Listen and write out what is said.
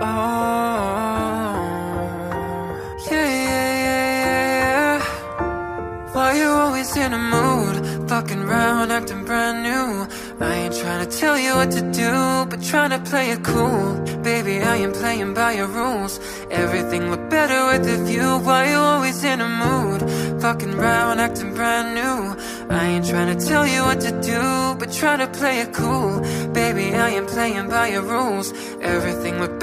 Oh, yeah. Why you always in a mood? Fucking around, acting brand new. I ain't trying to tell you what to do, but trying to play it cool. Baby, I am playing by your rules. Everything look better with the view. Why you always in a mood? Fucking around, acting brand new. I ain't trying to tell you what to do, but trying to play it cool. Baby, I am playing by your rules. Everything look